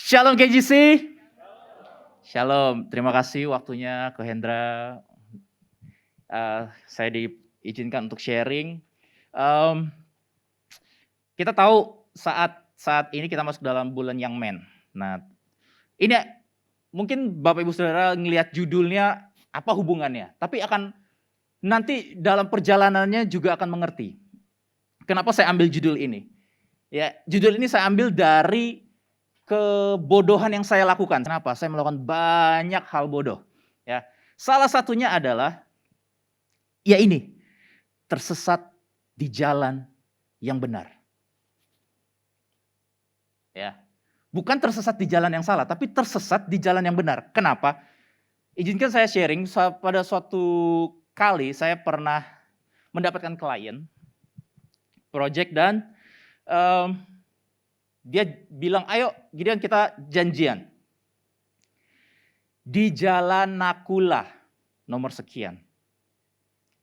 Shalom KGC. Shalom, terima kasih waktunya Ko Hendra. Saya diizinkan untuk sharing. Kita tahu saat ini kita masuk dalam bulan Young Men. Nah, ini mungkin Bapak Ibu Saudara ngelihat judulnya apa hubungannya, tapi akan nanti dalam perjalanannya juga akan mengerti. Kenapa saya ambil judul ini? Ya, judul ini saya ambil dari kebodohan yang saya lakukan. Kenapa? Saya melakukan banyak hal bodoh. Ya, salah satunya adalah ya ini, tersesat di jalan yang benar. Ya, bukan tersesat di jalan yang salah, tapi tersesat di jalan yang benar. Kenapa? Izinkan saya sharing. Pada suatu kali saya pernah mendapatkan klien project dan dia bilang, ayo Gideon kita janjian. Di Jalan Nakula, nomor sekian.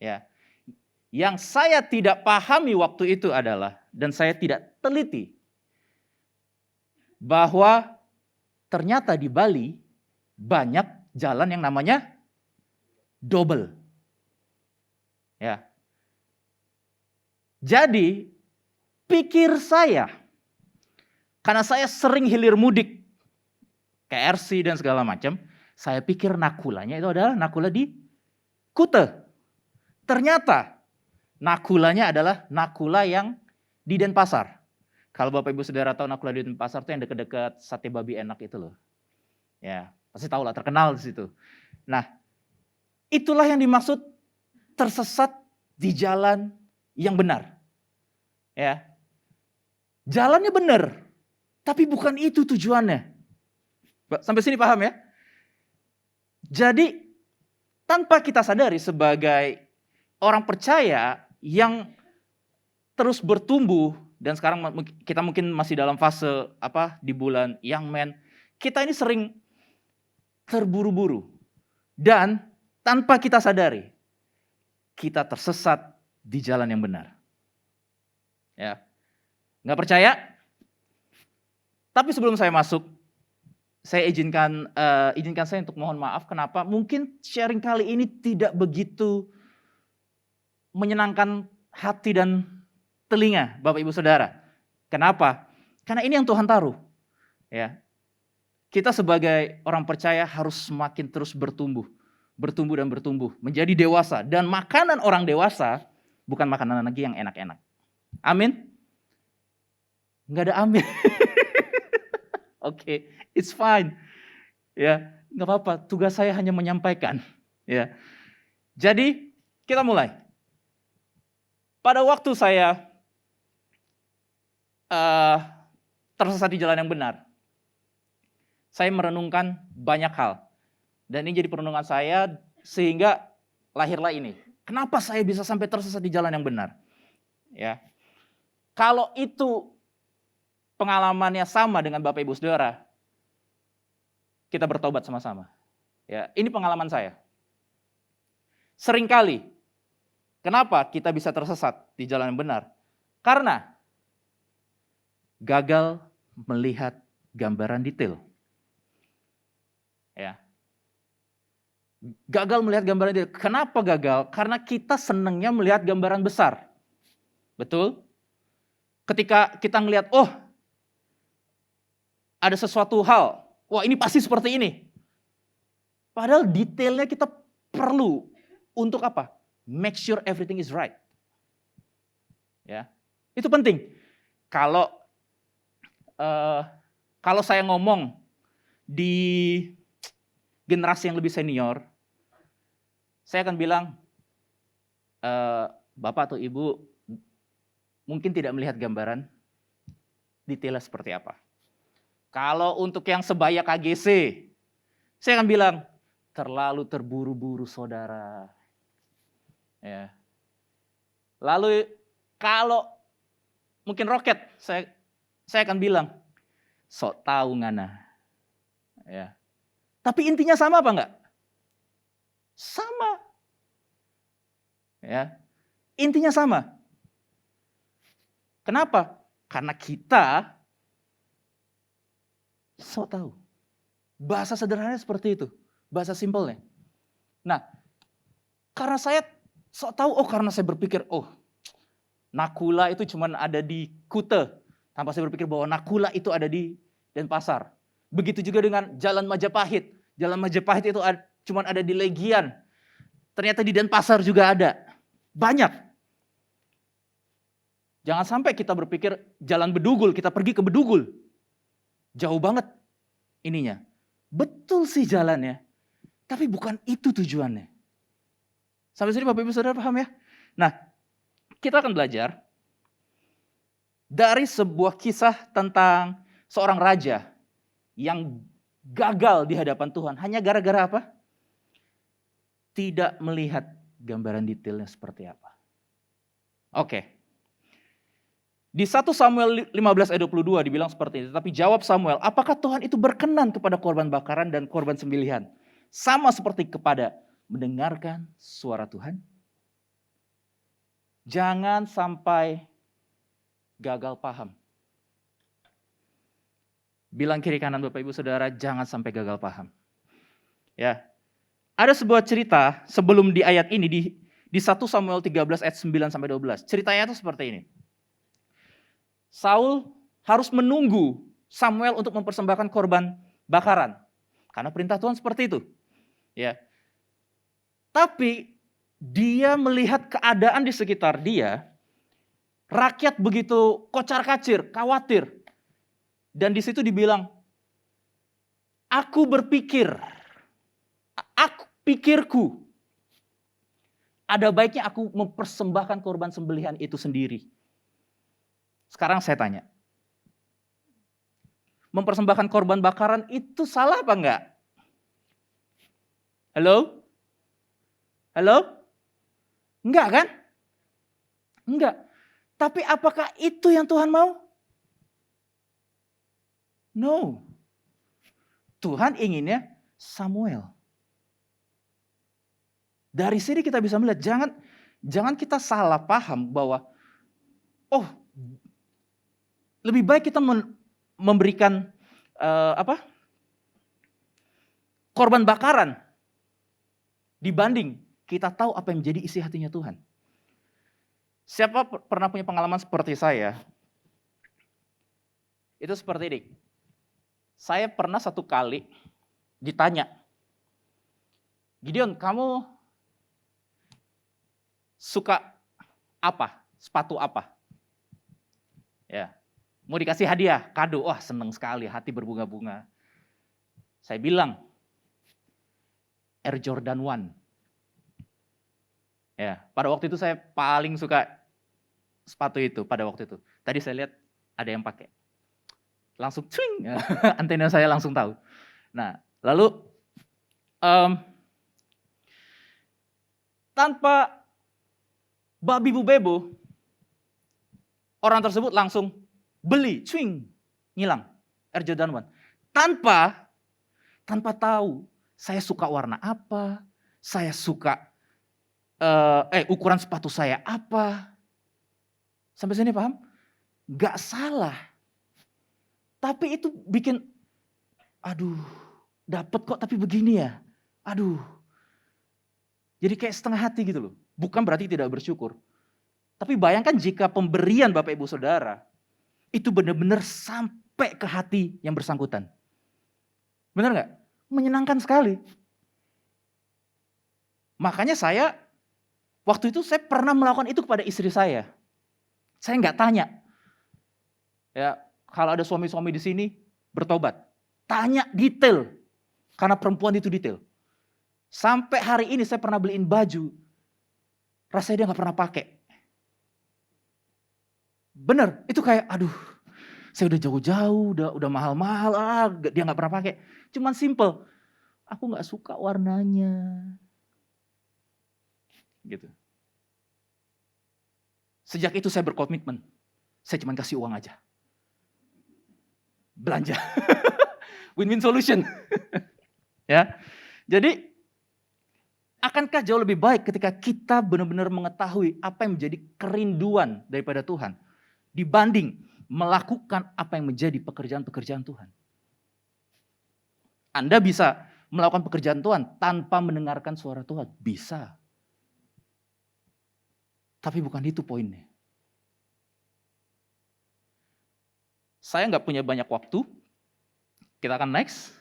Ya. Yang saya tidak pahami waktu itu adalah, dan saya tidak teliti, bahwa ternyata di Bali banyak jalan yang namanya double. Ya. Jadi, pikir saya, karena saya sering hilir mudik ke RC dan segala macam, saya pikir Nakulanya itu adalah Nakula di Kute. Ternyata Nakulanya adalah Nakula yang di Denpasar. Kalau Bapak Ibu Saudara tahu Nakula di Denpasar itu yang dekat-dekat sate babi enak itu loh. Ya, pasti tahu lah, terkenal di situ. Nah, itulah yang dimaksud tersesat di jalan yang benar. Ya. Jalannya benar, tapi bukan itu tujuannya. Sampai sini paham ya? Jadi tanpa kita sadari sebagai orang percaya yang terus bertumbuh, dan sekarang kita mungkin masih dalam fase di bulan Young Men, kita ini sering terburu-buru dan tanpa kita sadari kita tersesat di jalan yang benar. Ya, nggak percaya? Tapi sebelum saya masuk, saya izinkan saya untuk mohon maaf. Kenapa? Mungkin sharing kali ini tidak begitu menyenangkan hati dan telinga Bapak Ibu Saudara. Kenapa? Karena ini yang Tuhan taruh. Ya, kita sebagai orang percaya harus semakin terus bertumbuh dan bertumbuh, menjadi dewasa. Dan makanan orang dewasa bukan makanan lagi yang enak-enak. Amin? Nggak ada amin. Oke, it's fine. Ya, nggak apa-apa. Tugas saya hanya menyampaikan. Ya, jadi kita mulai. Pada waktu saya tersesat di jalan yang benar, saya merenungkan banyak hal. Dan ini jadi perenungan saya sehingga lahirlah ini. Kenapa saya bisa sampai tersesat di jalan yang benar? Ya, kalau itu pengalamannya sama dengan Bapak Ibu Saudara, kita bertobat sama-sama. Ya, ini pengalaman saya. Seringkali, kenapa kita bisa tersesat di jalan yang benar? Karena gagal melihat gambaran detail. Ya. Gagal melihat gambaran detail. Kenapa gagal? Karena kita senangnya melihat gambaran besar. Betul? Ketika kita melihat, oh, ada sesuatu hal, wah ini pasti seperti ini. Padahal detailnya kita perlu untuk apa? Make sure everything is right. Ya, itu penting. Kalau saya ngomong di generasi yang lebih senior, saya akan bilang, Bapak atau Ibu mungkin tidak melihat gambaran detailnya seperti apa. Kalau untuk yang sebaya KGC, saya akan bilang, terlalu terburu-buru saudara. Ya. Lalu kalau mungkin roket, saya akan bilang, sok tahu ngana. Ya. Tapi intinya sama apa enggak? Sama. Ya. Intinya sama. Kenapa? Karena kita Sok tahu. Bahasa sederhananya seperti itu. Bahasa simpelnya. Nah, karena saya sok tahu, karena saya berpikir, Nakula itu cuma ada di Kute. Tanpa saya berpikir bahwa Nakula itu ada di Denpasar. Begitu juga dengan Jalan Majapahit. Jalan Majapahit itu cuma ada di Legian. Ternyata di Denpasar juga ada. Banyak. Jangan sampai kita berpikir Jalan Bedugul, kita pergi ke Bedugul. Jauh banget ininya. Betul sih jalannya. Tapi bukan itu tujuannya. Sampai sini Bapak Ibu Saudara paham ya? Nah, kita akan belajar dari sebuah kisah tentang seorang raja yang gagal di hadapan Tuhan. Hanya gara-gara apa? Tidak melihat gambaran detailnya seperti apa. Oke. Di 1 Samuel 15 ayat 22 dibilang seperti itu. Tapi jawab Samuel, apakah Tuhan itu berkenan kepada korban bakaran dan korban sembelihan? Sama seperti kepada mendengarkan suara Tuhan? Jangan sampai gagal paham. Bilang kiri kanan Bapak Ibu Saudara, jangan sampai gagal paham. Ya. Ada sebuah cerita sebelum di ayat ini di 1 Samuel 13 ayat 9 sampai 12. Ceritanya itu seperti ini. Saul harus menunggu Samuel untuk mempersembahkan korban bakaran. Karena perintah Tuhan seperti itu. Ya. Tapi dia melihat keadaan di sekitar dia, rakyat begitu kocar-kacir, khawatir. Dan di situ dibilang, pikirku, ada baiknya aku mempersembahkan korban sembelihan itu sendiri. Sekarang saya tanya, mempersembahkan korban bakaran itu salah apa enggak? Halo? Enggak kan? Enggak. Tapi apakah itu yang Tuhan mau? No. Tuhan inginnya Samuel. Dari sini kita bisa melihat, jangan kita salah paham bahwa, lebih baik kita memberikan korban bakaran dibanding kita tahu apa yang menjadi isi hatinya Tuhan. Siapa pernah punya pengalaman seperti saya? Itu seperti ini. Saya pernah satu kali ditanya, Gideon, kamu suka apa? Sepatu apa? Ya. Mau dikasih hadiah, kado. Wah, seneng sekali, hati berbunga-bunga. Saya bilang, Air Jordan 1. Ya, pada waktu itu saya paling suka sepatu itu pada waktu itu. Tadi saya lihat ada yang pakai. Langsung cwing, antena saya langsung tahu. Nah, lalu tanpa babi bu bebo, orang tersebut langsung beli, cwing, ngilang, Air Jordan 1. Tanpa tahu saya suka warna apa, saya suka ukuran sepatu saya apa. Sampai sini paham? Gak salah. Tapi itu bikin, dapat kok tapi begini ya. Jadi kayak setengah hati gitu loh. Bukan berarti tidak bersyukur. Tapi bayangkan jika pemberian Bapak Ibu Saudara itu benar-benar sampai ke hati yang bersangkutan. Benar nggak? Menyenangkan sekali. Makanya waktu itu saya pernah melakukan itu kepada istri saya. Saya nggak tanya. Ya, kalau ada suami-suami di sini bertobat, tanya detail. Karena perempuan itu detail. Sampai hari ini saya pernah beliin baju, rasanya dia nggak pernah pakai. Bener, itu kayak saya udah jauh-jauh, udah mahal-mahal, dia nggak pernah pakai. Cuman simple, aku nggak suka warnanya, gitu. Sejak itu saya berkomitmen, saya cuma kasih uang aja, belanja, win-win solution, ya. Jadi akankah jauh lebih baik ketika kita benar-benar mengetahui apa yang menjadi kerinduan daripada Tuhan, dibanding melakukan apa yang menjadi pekerjaan-pekerjaan Tuhan. Anda bisa melakukan pekerjaan Tuhan tanpa mendengarkan suara Tuhan. Bisa. Tapi bukan itu poinnya. Saya nggak punya banyak waktu. Kita akan next.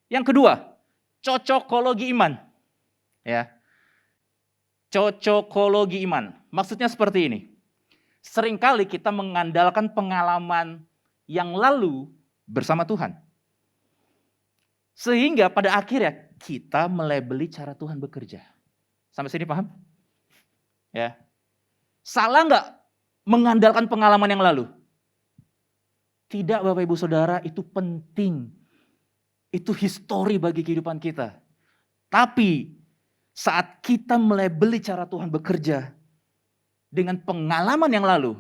Yang kedua, cocokologi iman. Ya. Cocokologi iman. Maksudnya seperti ini. Seringkali kita mengandalkan pengalaman yang lalu bersama Tuhan. Sehingga pada akhirnya kita melabeli cara Tuhan bekerja. Sampai sini paham? Ya. Salah nggak mengandalkan pengalaman yang lalu? Tidak, Bapak Ibu Saudara, itu penting. Itu histori bagi kehidupan kita. Tapi saat kita melabeli cara Tuhan bekerja dengan pengalaman yang lalu,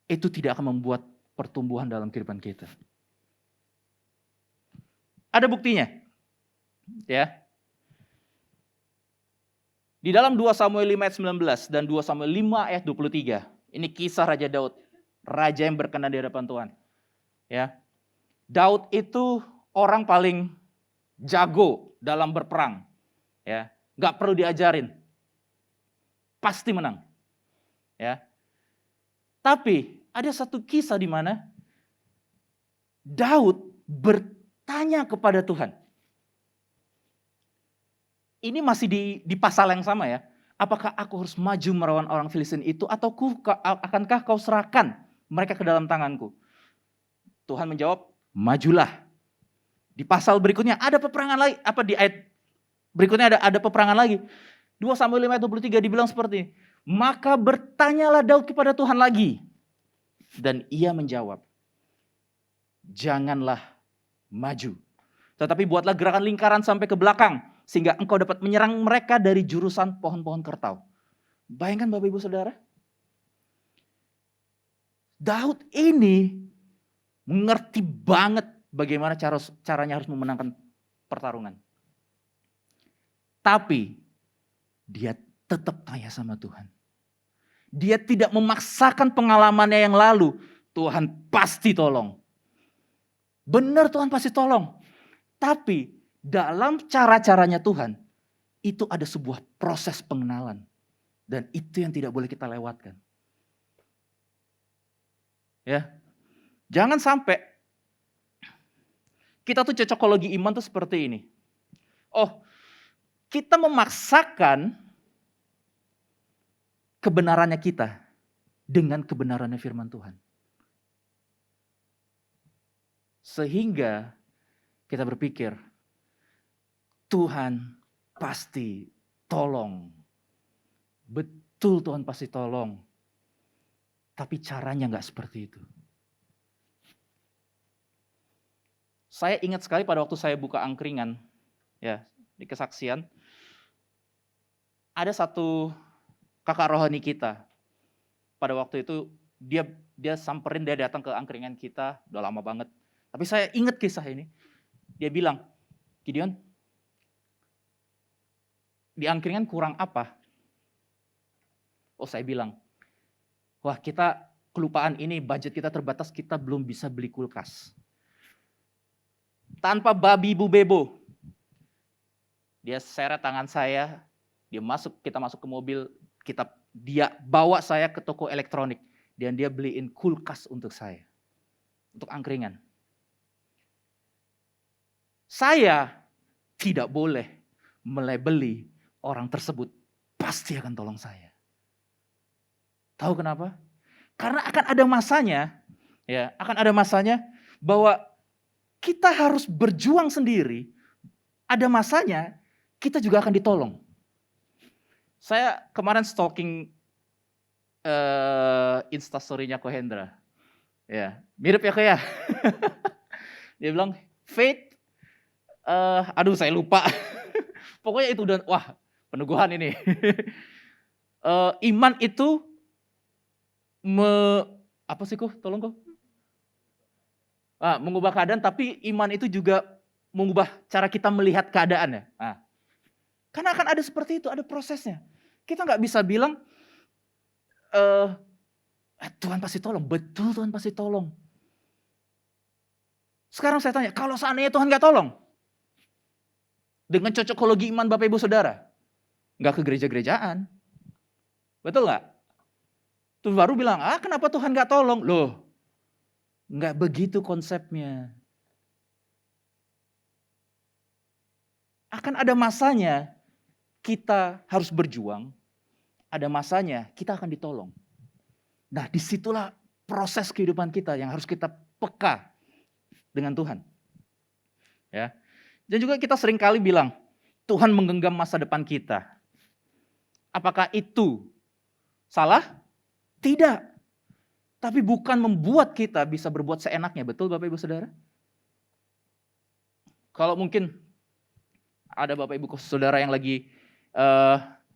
itu tidak akan membuat pertumbuhan dalam kehidupan kita. Ada buktinya. Ya. Di dalam 2 Samuel 5 ayat 19 dan 2 Samuel 5 ayat 23. Ini kisah Raja Daud. Raja yang berkenan di hadapan Tuhan. Ya. Daud itu orang paling jago dalam berperang. Ya. Gak perlu diajarin. Pasti menang. Ya. Tapi ada satu kisah di mana Daud bertanya kepada Tuhan. Ini masih di pasal yang sama ya. Apakah aku harus maju melawan orang Filistin itu atau akankah kau serahkan mereka ke dalam tanganku? Tuhan menjawab, majulah. Di pasal berikutnya ada peperangan lagi. Di ayat berikutnya ada peperangan lagi. 2 Samuel 5 ayat 23 dibilang seperti ini. Maka bertanyalah Daud kepada Tuhan lagi. Dan ia menjawab, janganlah maju. Tetapi buatlah gerakan lingkaran sampai ke belakang. Sehingga engkau dapat menyerang mereka dari jurusan pohon-pohon kertau. Bayangkan Bapak Ibu Saudara. Daud ini mengerti banget bagaimana caranya harus memenangkan pertarungan. Tapi dia tetap tanya sama Tuhan. Dia tidak memaksakan pengalamannya yang lalu. Tuhan pasti tolong. Benar Tuhan pasti tolong. Tapi dalam cara-caranya Tuhan, itu ada sebuah proses pengenalan. Dan itu yang tidak boleh kita lewatkan. Ya, jangan sampai kita tuh cocokologi iman tuh seperti ini. Oh, kita memaksakan kebenarannya kita dengan kebenarannya firman Tuhan. Sehingga kita berpikir, Tuhan pasti tolong. Betul Tuhan pasti tolong. Tapi caranya nggak seperti itu. Saya ingat sekali pada waktu saya buka angkringan, ya di kesaksian, ada satu kakak rohani kita. Pada waktu itu dia samperin, dia datang ke angkringan kita, udah lama banget. Tapi saya ingat kisah ini. Dia bilang, Gideon, di angkringan kurang apa? Oh, saya bilang, wah kita kelupaan ini, budget kita terbatas, kita belum bisa beli kulkas. Tanpa babi bu bebo. Dia seret tangan saya, kita masuk ke mobil, dia bawa saya ke toko elektronik. Dan dia beliin kulkas untuk saya. Untuk angkringan. Saya tidak boleh melabeli orang tersebut pasti akan tolong saya. Tahu kenapa? Karena akan ada masanya, ya, akan ada masanya bahwa kita harus berjuang sendiri. Ada masanya kita juga akan ditolong. Saya kemarin stalking Instastory-nya Ko Hendra. Ya, mirip ya Ko ya. Dia bilang, faith, saya lupa. Pokoknya itu udah, wah, peneguhan ini. Iman itu tolong Ko? Mengubah keadaan, tapi iman itu juga mengubah cara kita melihat keadaannya. Karena akan ada seperti itu, ada prosesnya. Kita nggak bisa bilang, Tuhan pasti tolong. Betul Tuhan pasti tolong. Sekarang saya tanya, kalau seandainya Tuhan gak tolong, dengan cocokologi iman Bapak Ibu Saudara, gak ke gereja-gerejaan. Betul gak? Terus baru bilang, kenapa Tuhan gak tolong? Loh, gak begitu konsepnya. Akan ada masanya kita harus berjuang, ada masanya kita akan ditolong. Nah, disitulah proses kehidupan kita yang harus kita peka dengan Tuhan. Ya. Dan juga kita sering kali bilang, Tuhan menggenggam masa depan kita. Apakah itu salah? Tidak. Tapi bukan membuat kita bisa berbuat seenaknya. Betul Bapak Ibu Saudara? Kalau mungkin ada Bapak Ibu Saudara yang lagi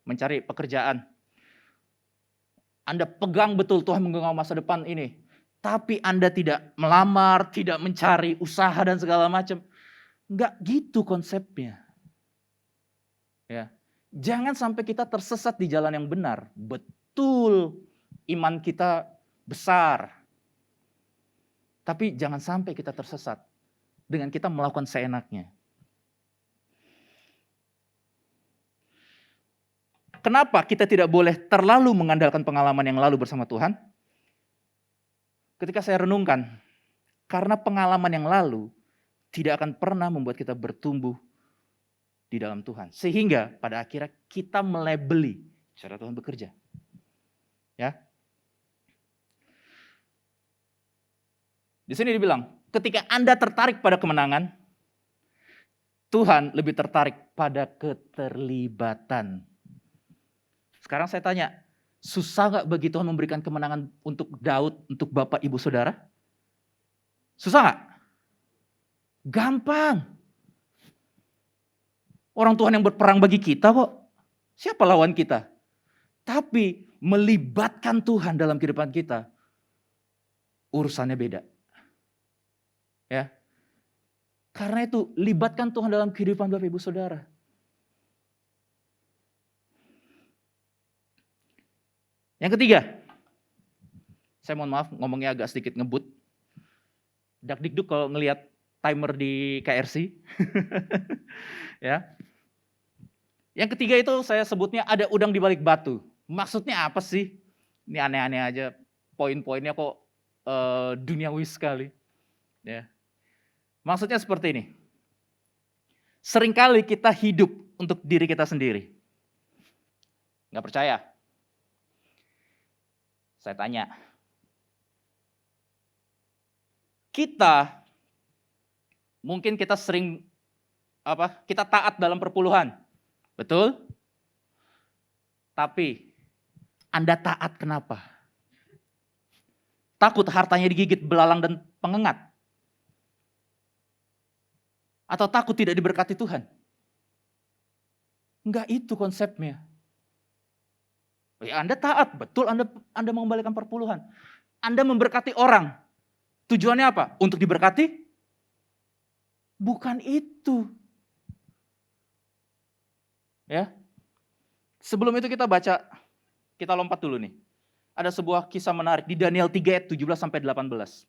mencari pekerjaan. Anda pegang betul Tuhan menggenggam masa depan ini. Tapi Anda tidak melamar, tidak mencari usaha dan segala macam. Enggak gitu konsepnya. Ya. Jangan sampai kita tersesat di jalan yang benar. Betul, iman kita besar. Tapi jangan sampai kita tersesat dengan kita melakukan seenaknya. Kenapa kita tidak boleh terlalu mengandalkan pengalaman yang lalu bersama Tuhan? Ketika saya renungkan, karena pengalaman yang lalu tidak akan pernah membuat kita bertumbuh di dalam Tuhan. Sehingga pada akhirnya kita melabeli cara Tuhan bekerja. Ya. Di sini dibilang, ketika Anda tertarik pada kemenangan, Tuhan lebih tertarik pada keterlibatan. Sekarang saya tanya, susah gak bagi Tuhan memberikan kemenangan untuk Daud, untuk Bapak Ibu Saudara? Susah gak? Gampang. Orang Tuhan yang berperang bagi kita kok. Siapa lawan kita? Tapi melibatkan Tuhan dalam kehidupan kita, urusannya beda. Ya. Karena itu, libatkan Tuhan dalam kehidupan Bapak Ibu Saudara. Yang ketiga, saya mohon maaf ngomongnya agak sedikit ngebut. Dak-dikduk kalau ngelihat timer di KRC. Ya. Yang ketiga itu saya sebutnya ada udang di balik batu. Maksudnya apa sih? Ini aneh-aneh aja. Poin-poinnya kok duniawi sekali. Ya. Maksudnya seperti ini. Seringkali kita hidup untuk diri kita sendiri. Nggak percaya? Saya tanya. Mungkin kita sering kita taat dalam perpuluhan. Betul? Tapi Anda taat kenapa? Takut hartanya digigit belalang dan pengengat? Atau takut tidak diberkati Tuhan? Enggak itu konsepnya. Ya, Anda taat, betul Anda mengembalikan perpuluhan. Anda memberkati orang. Tujuannya apa? Untuk diberkati? Bukan itu. Ya. Sebelum itu kita lompat dulu nih. Ada sebuah kisah menarik di Daniel 3 ayat 17 sampai 18.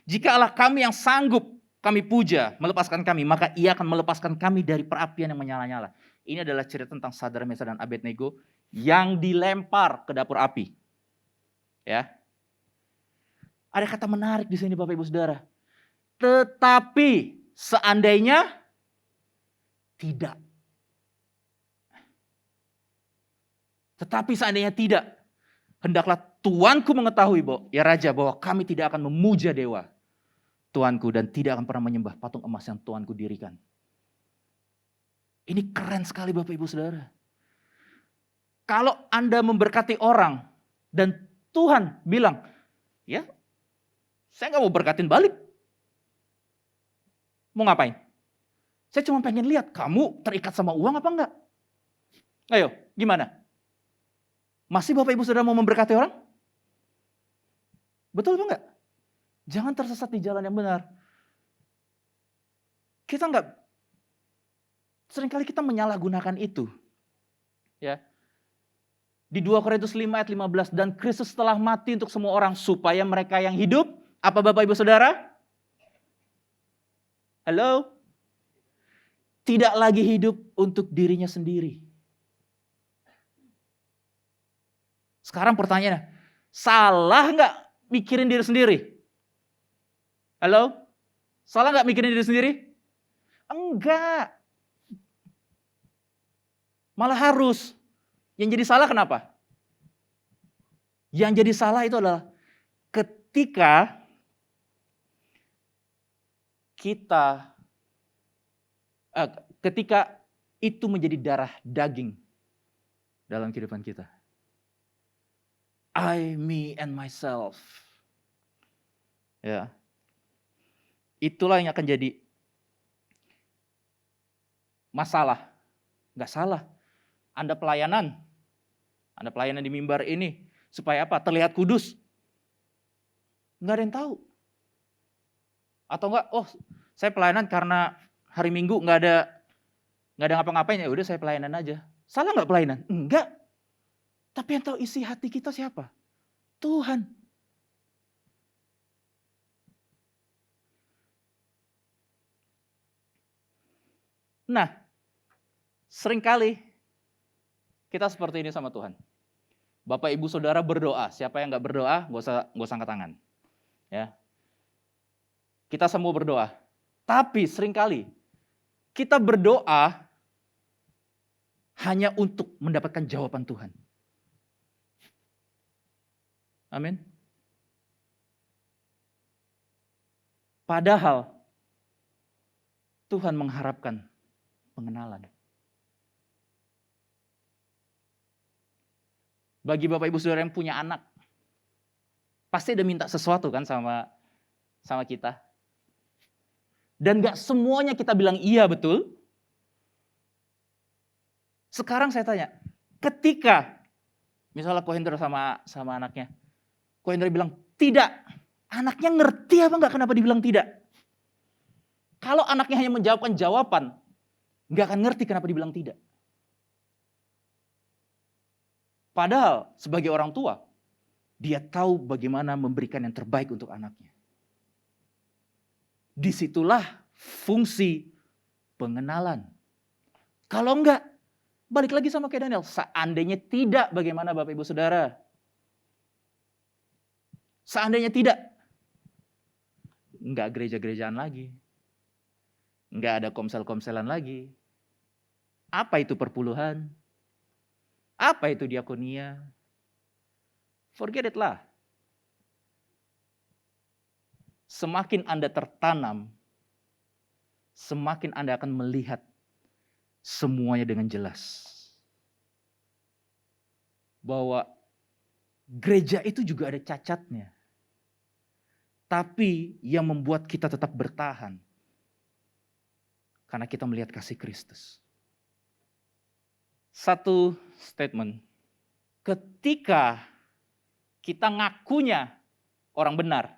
Jika Allah kami yang sanggup kami puja, melepaskan kami, maka Ia akan melepaskan kami dari perapian yang menyala-nyala. Ini adalah cerita tentang Sadrak, Mesak, dan Abednego yang dilempar ke dapur api. Ya. Ada kata menarik di sini Bapak Ibu Saudara. Tetapi seandainya tidak. Tetapi seandainya tidak, hendaklah Tuanku mengetahui ya Raja, bahwa kami tidak akan memuja dewa Tuanku dan tidak akan pernah menyembah patung emas yang Tuanku dirikan. Ini keren sekali Bapak Ibu Saudara. Kalau Anda memberkati orang dan Tuhan bilang, ya saya gak mau berkatin balik. Mau ngapain? Saya cuma pengen lihat kamu terikat sama uang apa enggak. Ayo, gimana? Masih Bapak Ibu Saudara mau memberkati orang? Betul apa enggak? Jangan tersesat di jalan yang benar. Seringkali kita menyalahgunakan itu. Ya. Di 2 Korintus 5 ayat 15, dan Kristus telah mati untuk semua orang supaya mereka yang hidup, apa Bapak Ibu Saudara? Halo? Tidak lagi hidup untuk dirinya sendiri. Sekarang pertanyaannya, salah nggak mikirin diri sendiri? Halo? Salah nggak mikirin diri sendiri? Enggak. Malah harus. Yang jadi salah kenapa? Yang jadi salah itu adalah ketika itu menjadi darah daging dalam kehidupan kita. I, me, and myself. Ya. Itulah yang akan jadi masalah. Nggak salah. Anda pelayanan di mimbar ini supaya apa? Terlihat kudus. Nggak ada yang tahu. Atau enggak, saya pelayanan karena hari Minggu nggak ada ngapa-ngapain, ya udah saya pelayanan aja. Salah nggak pelayanan? Enggak. Tapi yang tahu isi hati kita siapa? Tuhan. Nah, seringkali kita seperti ini sama Tuhan. Bapak, Ibu, Saudara berdoa. Siapa yang nggak berdoa, nggak usah angkat tangan. Ya, kita semua berdoa. Tapi seringkali kita berdoa hanya untuk mendapatkan jawaban Tuhan. Amin. Padahal Tuhan mengharapkan pengenalan. Bagi Bapak Ibu Saudara yang punya anak, pasti ada minta sesuatu kan sama kita. Dan gak semuanya kita bilang iya, betul? Sekarang saya tanya, ketika misalnya Kohendra sama anaknya, Kohendra bilang tidak, anaknya ngerti apa enggak kenapa dibilang tidak? Kalau anaknya hanya menjawabkan jawaban, nggak akan ngerti kenapa dibilang tidak. Padahal sebagai orang tua, dia tahu bagaimana memberikan yang terbaik untuk anaknya. Disitulah fungsi pengenalan. Kalau enggak, balik lagi sama kayak Daniel. Seandainya tidak, bagaimana Bapak Ibu Saudara? Seandainya tidak, enggak gereja-gerejaan lagi. Enggak ada komsel-komselan lagi. Apa itu perpuluhan? Apa itu diakonia? Forget it lah. Semakin Anda tertanam, semakin Anda akan melihat semuanya dengan jelas. Bahwa gereja itu juga ada cacatnya. Tapi yang membuat kita tetap bertahan, karena kita melihat kasih Kristus. Satu statement, ketika kita ngakunya orang benar,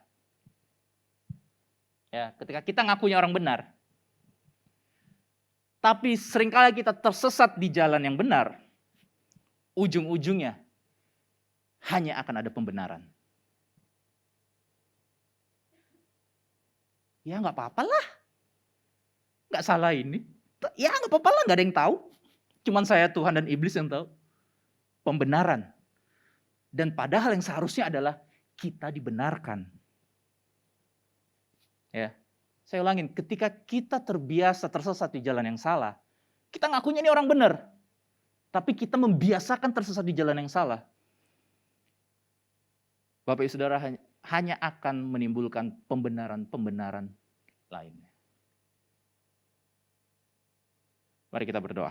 ya, ketika kita ngakunya orang benar, tapi seringkali kita tersesat di jalan yang benar, ujung-ujungnya hanya akan ada pembenaran. Ya nggak apa-apa lah. Nggak salah ini. Ya nggak apa-apa lah, nggak ada yang tahu. Cuman saya, Tuhan, dan iblis yang tahu. Pembenaran. Dan padahal yang seharusnya adalah kita dibenarkan. Ya, saya ulangin, ketika kita terbiasa tersesat di jalan yang salah, kita ngakunya ini orang benar. Tapi kita membiasakan tersesat di jalan yang salah. Bapak Ibu Saudara hanya akan menimbulkan pembenaran-pembenaran lainnya. Mari kita berdoa.